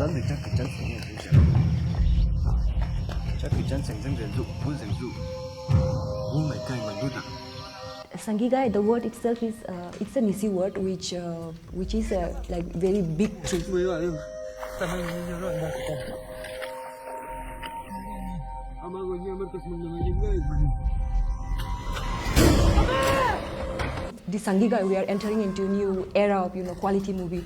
等你真係真係嘅表象，即係真正嘅肉本成肉，我咪計問都得。Sangigai, the word itself is it's a Nisi word which is like very big tree. The Sangigai, we are entering into a new era of quality movie.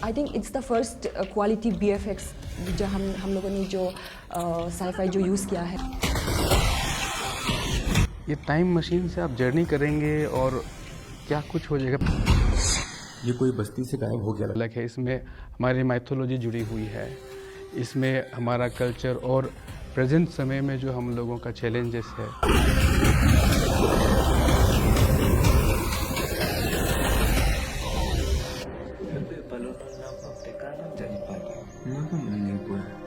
I think it's the first quality BFX जो हम लोगों ने जो sci-fi जो use किया है. ये time machine से आप जर्नी करेंगे और क्या कुछ हो जाएगा. ये कोई बस्ती से गायब हो गया अलग है. इसमें हमारी माइथोलॉजी जुड़ी हुई है, इसमें हमारा कल्चर और प्रेजेंट समय में जो हम लोगों का चैलेंजेस है.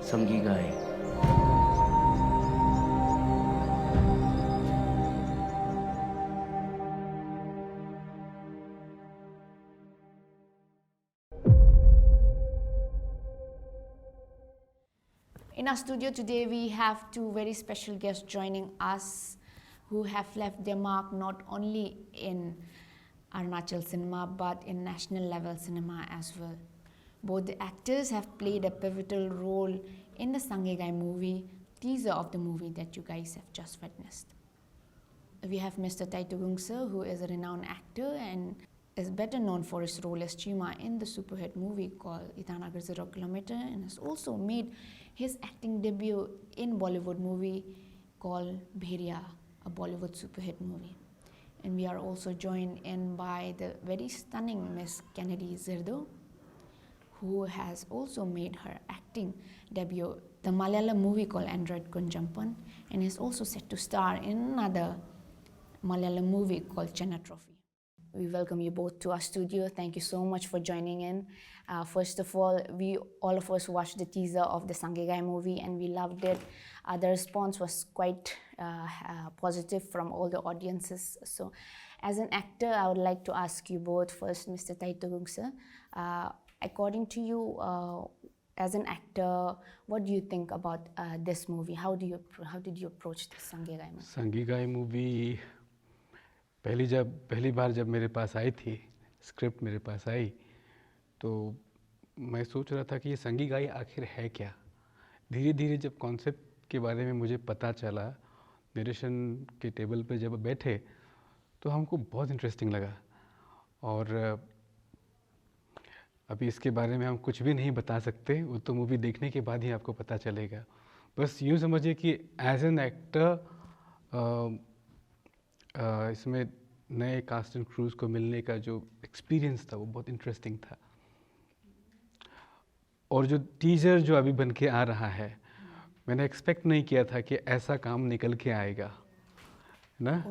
Sangigai. In our studio today, we have two very special guests joining us who have left their mark not only in Arunachal cinema but in national level cinema as well. Both the actors have played a pivotal role in the Sangigai movie, teaser of the movie that you guys have just witnessed. We have Mr. Taitugong Sir, who is a renowned actor and is better known for his role as Chima in the superhit movie called Itanagar 0 Kilometer, and has also made his acting debut in Bollywood movie called Bheriya, a Bollywood superhit movie. And we are also joined in by the very stunning Miss Kennedy Zirdo, who has also made her acting debut the Malayalam movie called Android Kunjampan, and is also set to star in another Malayalam movie called Chenna Trophy. We welcome you both to our studio. Thank you so much for joining in. First of all all of us watched the teaser of the Sangigai movie and we loved it. The response was quite positive from all the audiences. So as an actor, I would like to ask you both first, Mr. Taitugong Sir, according to you, as an actor, what do you think about this movie? How did you approach the Sangigai movie? Sangigai movie पहली बार जब मेरे पास आई थी, script मेरे पास आई, तो मैं सोच रहा था कि ये संगीगाई आखिर है क्या. धीरे धीरे जब कॉन्सेप्ट के बारे में मुझे पता चला, नरेशन के टेबल पे जब बैठे तो हमको बहुत इंटरेस्टिंग लगा. और अभी इसके बारे में हम कुछ भी नहीं बता सकते, वो तो मूवी देखने के बाद ही आपको पता चलेगा. बस यूँ समझिए कि एज एन एक्टर इसमें नए कास्ट एंड क्रूज को मिलने का जो एक्सपीरियंस था वो बहुत इंटरेस्टिंग था. और जो टीजर जो अभी बन के आ रहा है, मैंने एक्सपेक्ट नहीं किया था कि ऐसा काम निकल के आएगा ना.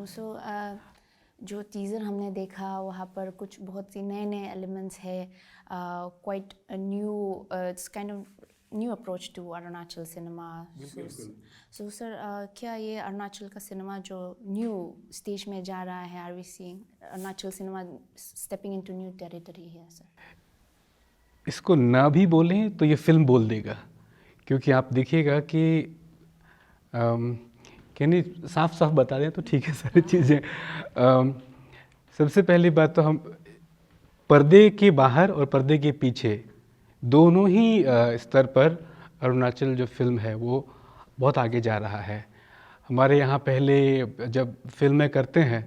जो टीज़र हमने देखा वहाँ पर कुछ बहुत सी नए एलिमेंट्स है, quite new, it's kind of new approach to Arunachal cinema. So sir, क्या ये अरुणाचल का सिनेमा जो न्यू स्टेज में जा रहा है, are we seeing Arunachal cinema stepping into new territory है सर? इसको ना भी बोलें तो ये फिल्म बोल देगा, क्योंकि आप देखिएगा कि यानी साफ बता दें तो ठीक है सारी चीज़ें. सबसे पहली बात तो हम पर्दे के बाहर और पर्दे के पीछे दोनों ही स्तर पर अरुणाचल जो फिल्म है वो बहुत आगे जा रहा है. हमारे यहाँ पहले जब फिल्में करते हैं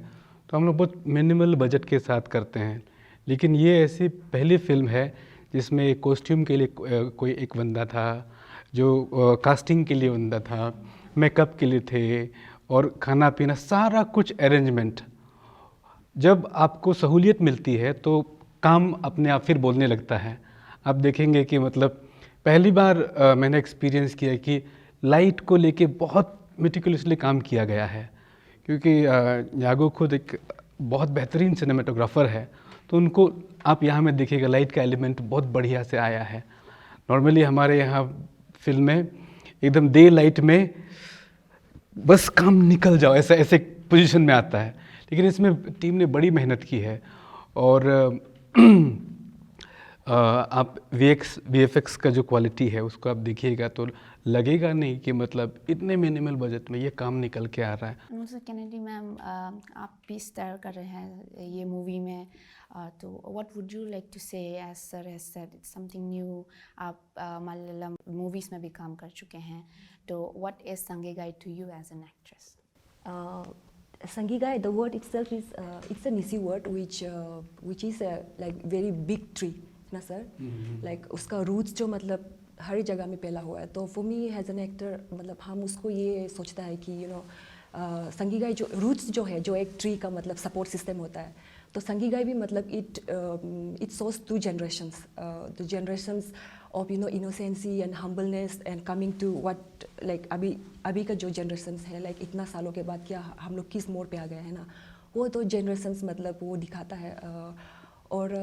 तो हम लोग बहुत मिनिमल बजट के साथ करते हैं, लेकिन ये ऐसी पहली फिल्म है जिसमें कॉस्ट्यूम के लिए कोई एक बंदा था, जो कास्टिंग के लिए बंदा था, मेकअप के लिए थे, और खाना पीना सारा कुछ अरेंजमेंट. जब आपको सहूलियत मिलती है तो काम अपने आप फिर बोलने लगता है. आप देखेंगे कि मतलब पहली बार मैंने एक्सपीरियंस किया कि लाइट को लेके बहुत मेटिकुलसली काम किया गया है, क्योंकि यागो खुद एक बहुत बेहतरीन सिनेमेटोग्राफर है, तो उनको आप यहाँ में देखिएगा लाइट का एलिमेंट बहुत बढ़िया से आया है. नॉर्मली हमारे यहाँ फिल्में एकदम डे लाइट में बस काम निकल जाओ ऐसे पोजीशन में आता है, लेकिन इसमें टीम ने बड़ी मेहनत की है. और आप VFX का जो क्वालिटी है उसको आप देखिएगा तो लगेगा नहीं कि मतलब इतने मिनिमल बजट में ये काम निकल के आ रहा है। सर कैनेडी मैम, आप भी स्टार कर रहे हैं ये मूवी में, तो what would you like to say as sir has said it's something new. आप मलयालम मूवीज़ में भी काम कर चुके हैं, तो what is Sangigai to you as an actress? Sangigai, the word itself is it's a Nisi word which is a like very big tree, ना sir? Like उसका roots जो मतलब हर जगह में फैला हुआ है, तो for me as an actor मतलब हम उसको ये सोचता है कि संगीगाई जो roots जो है, जो एक tree का मतलब support system होता है, तो संगीगाई भी मतलब it shows two generations, the generations of innocency and humbleness and coming to what like अभी का जो generations है, like इतना सालों के बाद क्या हम लोग किस मोड़ पे आ गए हैं ना, वो तो generations मतलब वो दिखाता है। और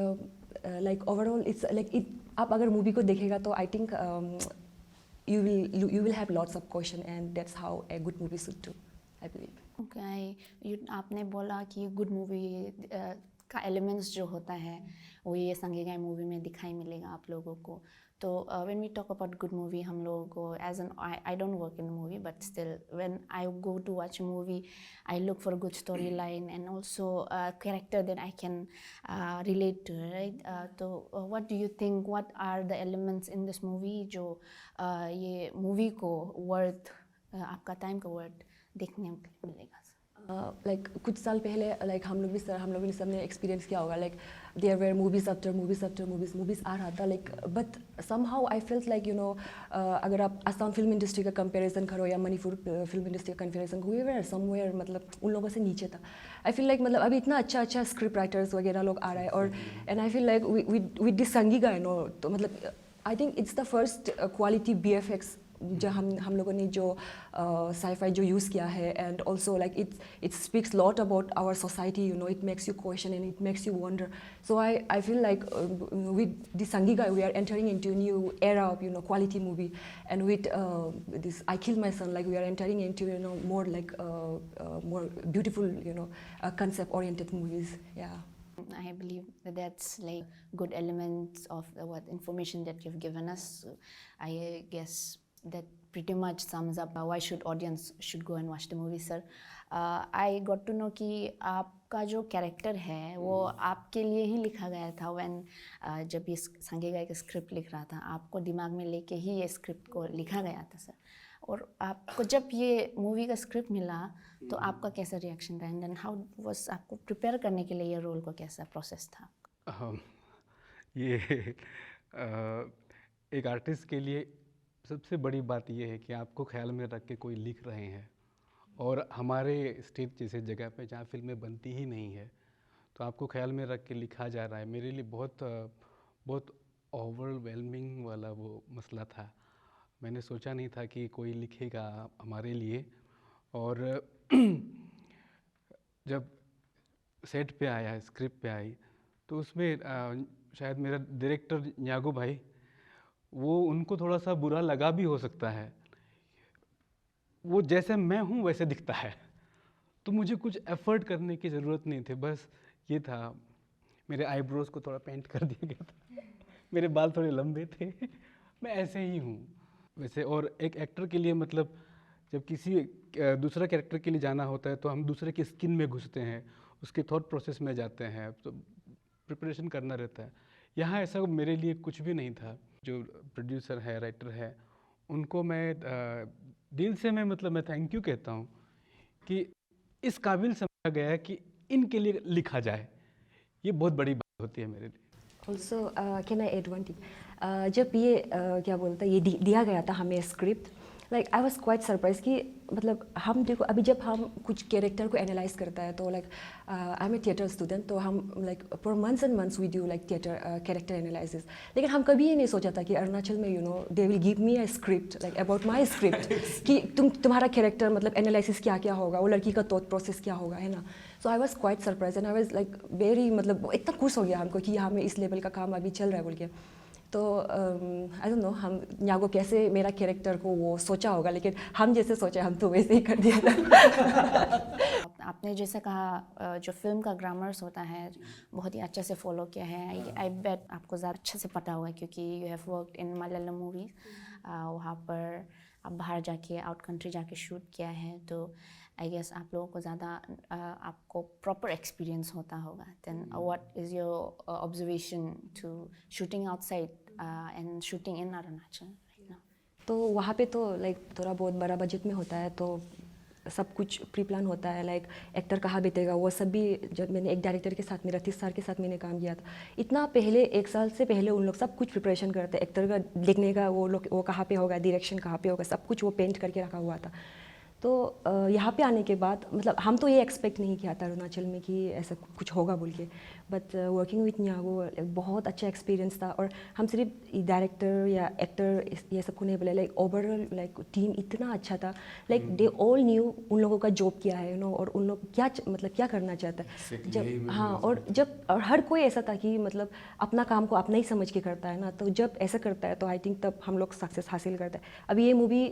like overall it's like आप अगर मूवी को देखेगा तो I think you will have lots of question and that's how a good movie should do, I believe. Okay, आपने बोला कि गुड मूवी का एलिमेंट्स जो होता है वो ये संगीगाई मूवी में दिखाई मिलेगा आप लोगों को। तो when we talk about good movie, हम लोगों को as an I don't work in movie but still when I go to watch movie I look for good story line and also character that I can relate to, right? तो what do you think, what are the elements in this movie जो ये movie को worth, आपका time का worth देखने मिलेगा? Like कुछ साल पहले लाइक हम लोग भी सब ने एक्सपीरियंस किया होगा, like there were movies after movies आ रहा था, like but somehow I felt like अगर आप असम फिल्म इंडस्ट्री का कंपैरिजन करो या मणिपुर फिल्म इंडस्ट्री का कंपैरिजन, वी वर समवेयर मतलब उन लोगों से नीचे था। आई फील लाइक मतलब अभी इतना अच्छा स्क्रिप्ट राइटर्स वगैरह लोग आ रहा है, और and I feel like with this Sangigai तो मतलब I think it's the first quality BFX जो हम लोगों ने जो साइफाई जो यूज़ किया है, and also like it speaks lot about our society, it makes you question and it makes you wonder. So I feel like with the Sangigai we are entering into new era of quality movie, and with this I Killed My Son, like we are entering into more like more beautiful concept oriented movies. Yeah, I believe that's like good elements of what information that you've given us. So I guess that pretty much sums up why should audience should go and watch the movie, sir. I got to know कि आपका जो character है वो आपके लिए ही लिखा गया था। when जब ये संगीगाई का स्क्रिप्ट लिख रहा था, आपको दिमाग में लेके ही ये स्क्रिप्ट को लिखा गया था, सर। और आपको जब ये मूवी का स्क्रिप्ट मिला तो आपका कैसा रिएक्शन रहा, एंड हाउ वाज आपको प्रिपेयर करने के लिए ये रोल को कैसा प्रोसेस था? ये एक आर्टिस्ट के लिए सबसे बड़ी बात ये है कि आपको ख्याल में रख के कोई लिख रहे हैं, और हमारे स्टेट जैसे जगह पे जहाँ फिल्में बनती ही नहीं है, तो आपको ख्याल में रख के लिखा जा रहा है। मेरे लिए बहुत ओवरवेलमिंग वाला वो मसला था। मैंने सोचा नहीं था कि कोई लिखेगा हमारे लिए, और जब सेट पे आया, स्क्रिप्ट पे आई, तो उसमें शायद मेरा डायरेक्टर न्यागो भाई, वो उनको थोड़ा सा बुरा लगा भी हो सकता है। वो जैसे मैं हूँ वैसे दिखता है, तो मुझे कुछ एफर्ट करने की ज़रूरत नहीं थी। बस ये था, मेरे आईब्रोज को थोड़ा पेंट कर दिया गया था, मेरे बाल थोड़े लंबे थे, मैं ऐसे ही हूँ वैसे। और एक एक्टर के लिए मतलब जब किसी दूसरा कैरेक्टर के लिए जाना होता है तो हम दूसरे की स्किन में घुसते हैं, उसके थॉट प्रोसेस में जाते हैं, तो प्रिपरेशन करना रहता है। यहाँ ऐसा मेरे लिए कुछ भी नहीं था। जो प्रोड्यूसर है, राइटर है, उनको मैं दिल से मैं थैंक यू कहता हूँ कि इस काबिल समझा गया है कि इनके लिए लिखा जाए। ये बहुत बड़ी बात होती है मेरे लिए। Also can I add one thing, जब ये क्या बोलता है ये दिया गया था हमें script, like I was quite surprise कि मतलब हम देखो अभी जब हम कुछ कैरेक्टर को एनालाइज करता है तो like I am a theatre student, तो हम like for months and months we do like theatre character analysis, लेकिन हम कभी ये नहीं सोचा था कि अरुणाचल में they will give me a script like about my script कि तुम्हारा कैरेक्टर मतलब एनालिसिस क्या क्या होगा, वो लड़की का थॉट प्रोसेस क्या होगा, है ना। So I was quite surprise and I was like very मतलब इतना खुश हो गया हमको कि हमें इस लेवल का काम अभी चल रहा है बोल के। तो आई डोंट नो हम न्यागो कैसे मेरा कैरेक्टर को वो सोचा होगा, लेकिन हम जैसे सोचे हम तो वैसे ही कर दिया था। आपने जैसे कहा जो फिल्म का ग्रामर्स होता है बहुत ही अच्छे से फॉलो किया है। आई बेट आपको ज़्यादा अच्छे से पता होगा क्योंकि you have worked in Malayalam movies. वहाँ पर आप बाहर जाके आउट कंट्री जाके शूट किया है, तो आई गेस आप लोगों को ज़्यादा आपको प्रॉपर एक्सपीरियंस होता होगा। Then what is your observation to shooting outside and shooting in Arunachal right now? तो वहाँ पे तो लाइक थोड़ा बहुत बड़ा बजट में होता है, तो सब कुछ प्री प्लान होता है। लाइक एक्टर कहाँ बीतेगा वो सब भी, जब मैंने एक डायरेक्टर के साथ में रतीश सर के साथ मैंने काम किया था, इतना पहले 1 साल से पहले उन लोग सब कुछ प्रिपरेशन करते हैं। एक्टर का देखने का वो लोग वो कहाँ पे होगा, डायरेक्शन कहाँ पे होगा, सब कुछ वो पेंट करके रखा हुआ था। तो यहाँ पे आने के बाद मतलब हम तो ये एक्सपेक्ट नहीं किया था अरुणाचल में कि ऐसा कुछ होगा बोल के, बट वर्किंग विथ न्यागो बहुत अच्छा एक्सपीरियंस था। और हम सिर्फ डायरेक्टर या एक्टर ये सबको नहीं बोले, लाइक ओवरऑल लाइक टीम इतना अच्छा था। लाइक दे ऑल न्यू उन लोगों का जॉब क्या है, और उन लोग क्या मतलब क्या करना चाहता है जब, हाँ, और हर कोई ऐसा था कि मतलब अपना काम को अपना ही समझ के करता है ना, तो जब ऐसा करता है तो आई थिंक तब हम लोग सक्सेस हासिल करते हैं। अभी ये मूवी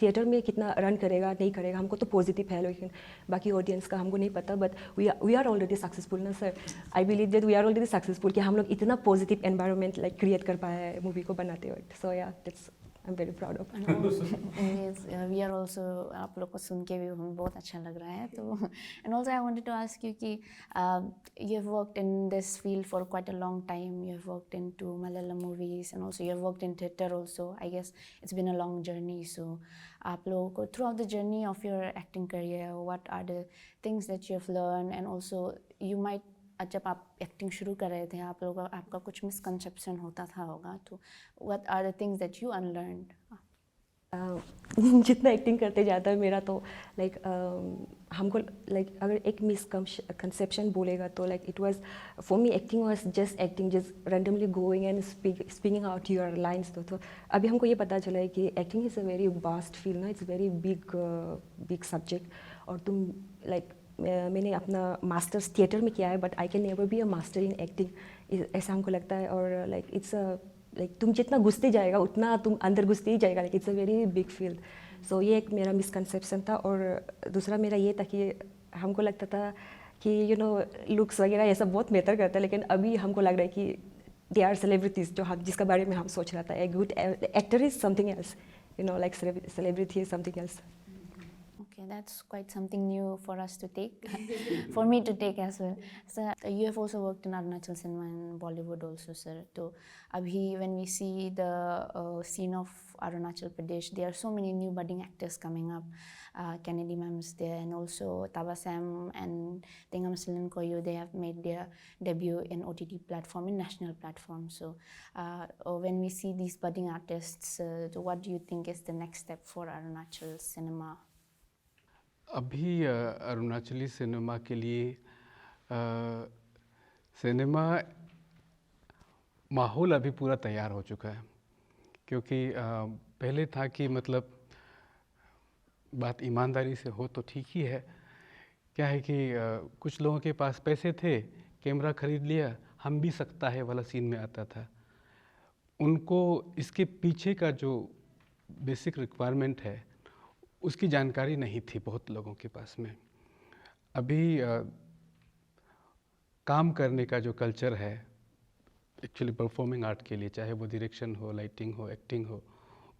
थिएटर में कितना रन करेगा नहीं करेगा हमको तो पॉजिटिव है, लेकिन बाकी ऑडियंस का हमको नहीं पता, but we are already successful ना sir. I believe that we are already successful कि हम लोग इतना पॉजिटिव एनवायरनमेंट लाइक क्रिएट कर पाए हैं मूवी को बनाते वक्त। So yeah that's I am very proud of. We are also, आप लोग को सुन के भी हमें बहुत अच्छा लग रहा है। तो and also I wanted to ask you कि you have worked in this field for quite a long time, you have worked in two Malayalam movies and also you have worked in theatre also. I guess it's been a long journey. So आप लोगों को throughout the journey of your acting career what are the things that you have learn, and also you might जब आप acting शुरू कर रहे थे आप लोग आपका कुछ मिसकंसेप्शन होता था होगा, तो what are the things that you unlearned? जितना एक्टिंग करते जाता है मेरा तो लाइक हमको लाइक अगर एक मिसकंसेप्शन बोलेगा तो like it was for me acting was just acting, just randomly going and speaking out your lines. तो अभी हमको ये पता चला है कि acting is a very vast field ना, इट्स वेरी बिग सब्जेक्ट। और तुम लाइक मैंने अपना मास्टर्स थिएटर में किया है, but I can never be a master in acting, ऐसा हमको लगता है। और लाइक इट्स लाइक तुम जितना घुसते जाएगा उतना तुम अंदर घुसते ही जाएगा, like it's a very big field. So ये एक मेरा मिसकंसेप्शन था। और दूसरा मेरा ये था कि हमको लगता था कि यू नो लुक्स वगैरह ये सब बहुत बेहतर करता है, लेकिन अभी हमको लग रहा है कि दे आर सेलिब्रिटीज़ जो हम जिसका बारे में हम सोच रहा था। A good actor is something else, you know, like celebrity is something else. Okay, that's quite something new for us to take, for me to take as well. So you have also worked in Arunachal cinema and Bollywood also, sir. So abhi when we see the scene of Arunachal Pradesh, there are so many new budding actors coming up. Kennedy ma'am is there, and also Tabasam and Tingam Silankoyo. They have made their debut in OTT platform, in national platform. So when we see these budding artists, so what do you think is the next step for Arunachal cinema? अभी अरुणाचली cinema के लिए cinema माहौल अभी पूरा तैयार हो चुका है, क्योंकि पहले था कि मतलब बात ईमानदारी से हो तो ठीक ही है। क्या है कि कुछ लोगों के पास पैसे थे, कैमरा खरीद लिया, हम भी सकता है वाला सीन में आता था। उनको इसके पीछे का जो बेसिक रिक्वायरमेंट है उसकी जानकारी नहीं थी बहुत लोगों के पास में। अभी काम करने का जो कल्चर है एक्चुअली परफॉर्मिंग आर्ट के लिए, चाहे वो डायरेक्शन हो, लाइटिंग हो, एक्टिंग हो,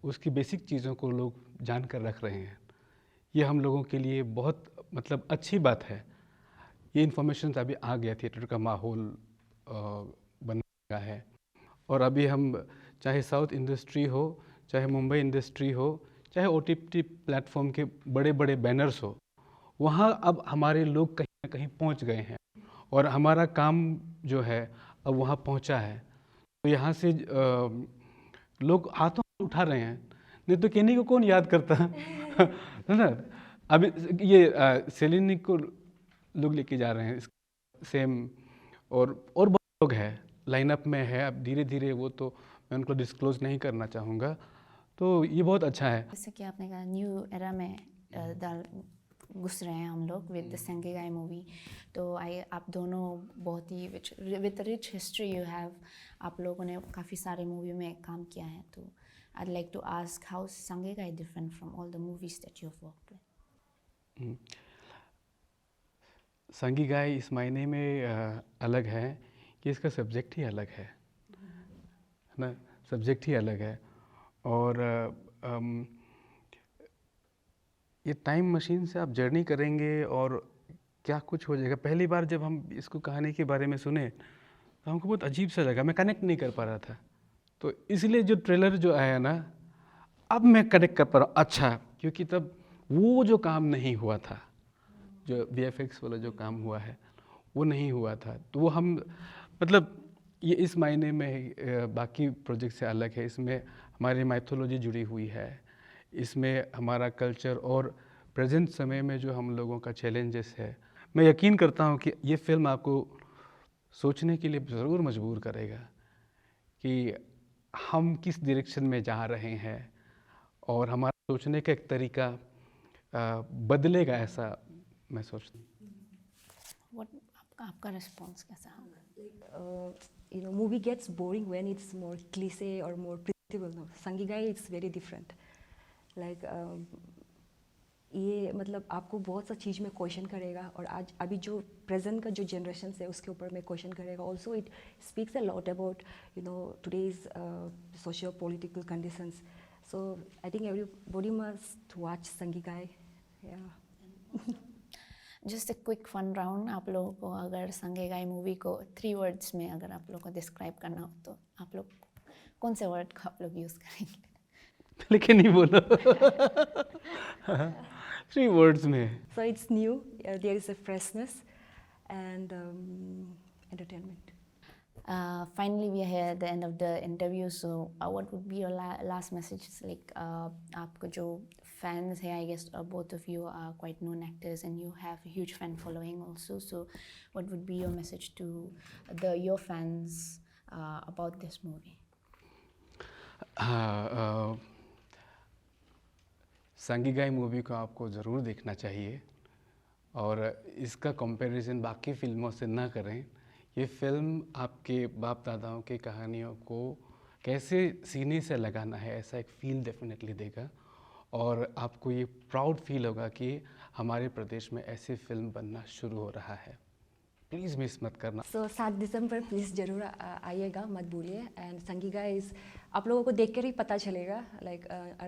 उसकी बेसिक चीज़ों को लोग जान कर रख रहे हैं। ये हम लोगों के लिए बहुत मतलब अच्छी बात है। ये इन्फॉर्मेशन अभी आ गया, थिएटर का माहौल बन गया है। और अभी हम चाहे साउथ इंडस्ट्री हो, चाहे मुंबई इंडस्ट्री हो, चाहे OTT प्लेटफॉर्म के बड़े बड़े बैनर्स हो, वहाँ अब हमारे लोग कहीं ना कहीं पहुँच गए हैं और हमारा काम जो है अब वहाँ पहुँचा है। तो यहाँ से लोग हाथों उठा रहे हैं, नहीं तो केनी को कौन याद करता है ना। अभी ये सेलिनी को लोग लेके जा रहे हैं सेम, और बहुत लोग हैं लाइनअप में है। अब धीरे धीरे वो तो मैं उनको डिस्क्लोज नहीं करना चाहूँगा। तो ये बहुत अच्छा है। जैसे कि आपने कहा न्यू एरा में घुस रहे हैं हम लोग विद द संगीगाई मूवी। तो आप दोनों बहुत ही with rich history you have, आप लोगों ने काफ़ी सारे मूवी में काम किया है। तो I'd like to ask how is Sangegai different from all the movies that you've worked with? संगीगाई इस मायने में अलग है कि इसका सब्जेक्ट ही अलग है ना, सब्जेक्ट ही अलग है। और ये टाइम मशीन से आप जर्नी करेंगे और क्या कुछ हो जाएगा। पहली बार जब हम इसको कहानी के बारे में सुने तो हमको बहुत अजीब सा लगा, मैं कनेक्ट नहीं कर पा रहा था। तो इसलिए जो ट्रेलर जो आया ना, अब मैं कनेक्ट कर पा रहा हूँ। अच्छा, क्योंकि तब वो जो काम नहीं हुआ था, जो VFX वाला जो काम हुआ है वो नहीं हुआ था। तो वो हम मतलब ये इस मायने में बाकी प्रोजेक्ट से अलग है। इसमें हमारी माइथोलॉजी जुड़ी हुई है, इसमें हमारा कल्चर और प्रेजेंट समय में जो हम लोगों का चैलेंजेस है। मैं यकीन करता हूँ कि ये फिल्म आपको सोचने के लिए ज़रूर मजबूर करेगा कि हम किस डायरेक्शन में जा रहे हैं और हमारा सोचने का एक तरीका बदलेगा, ऐसा मैं सोचता हूँ। आपका रिस्पॉन्स कैसा है? Movie gets boring when it's more cliche or more predictable. No, Sangigai it's very different. ये मतलब आपको बहुत सा चीज़ में क्वेश्चन करेगा, और आज अभी जो प्रेजेंट का जो जनरेशन है उसके ऊपर में क्वेश्चन करेगा। Also it speaks a lot about today's socio political conditions. So I think everybody must watch Sangigai. Just a quick fun round, आप लोगों को अगर संगीगाई मूवी को 3 वर्ड्स में अगर आप लोगों को डिस्क्राइब करना हो तो आप लोग कौन से वर्ड का आप लोग यूज़ करेंगे? लेकिन नहीं बोलो 3 words में। So it's new, there is a freshness and entertainment. Finally, we are here at the end of the interview. So, what would be your last message? Like, आपको जो fans हैं, I guess both of you are quite known actors and you have a huge fan following also. So, what would be your message to your fans about this movie? Sangigai movie को आपको ज़रूर देखना चाहिए और इसका comparison बाकी फिल्मों से ना करें। ये फिल्म आपके बाप दादाओं की कहानियों को कैसे सीने से लगाना है, ऐसा एक फील डेफिनेटली देगा और आपको ये प्राउड फील होगा कि हमारे प्रदेश में ऐसी फिल्म बनना शुरू हो रहा है। प्लीज़ मिस मत करना। 7 दिसंबर प्लीज़ ज़रूर आइएगा, मत भूलिए। एंड संगीगाई आप लोगों को देख कर ही पता चलेगा,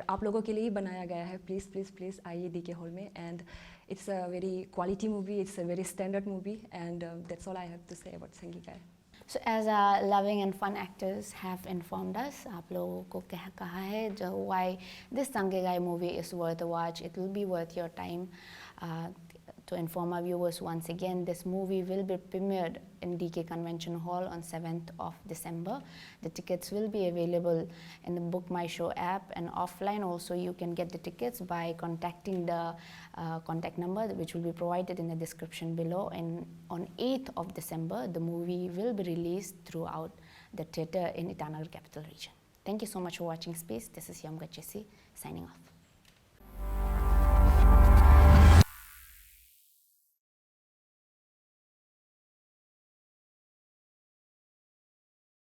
आप लोगों के लिए ही बनाया गया है। प्लीज़ प्लीज़ प्लीज़ आइए DK हॉल में। And it's a very quality movie, it's a very standard movie, and that's all I have to say about Sangigai. So as loving and fun actors have informed us, आप लोगों को कहा है जो why this Sangigai movie is worth a watch, it will be worth your time. To inform our viewers once again, this movie will be premiered in DK Convention Hall on 7th of December. The tickets will be available in the Book My Show app, and offline also you can get the tickets by contacting the contact number which will be provided in the description below. And on 8th of December, the movie will be released throughout the theatre in Itanagar Capital Region. Thank you so much for watching Space. This is Yamga Chesi signing off.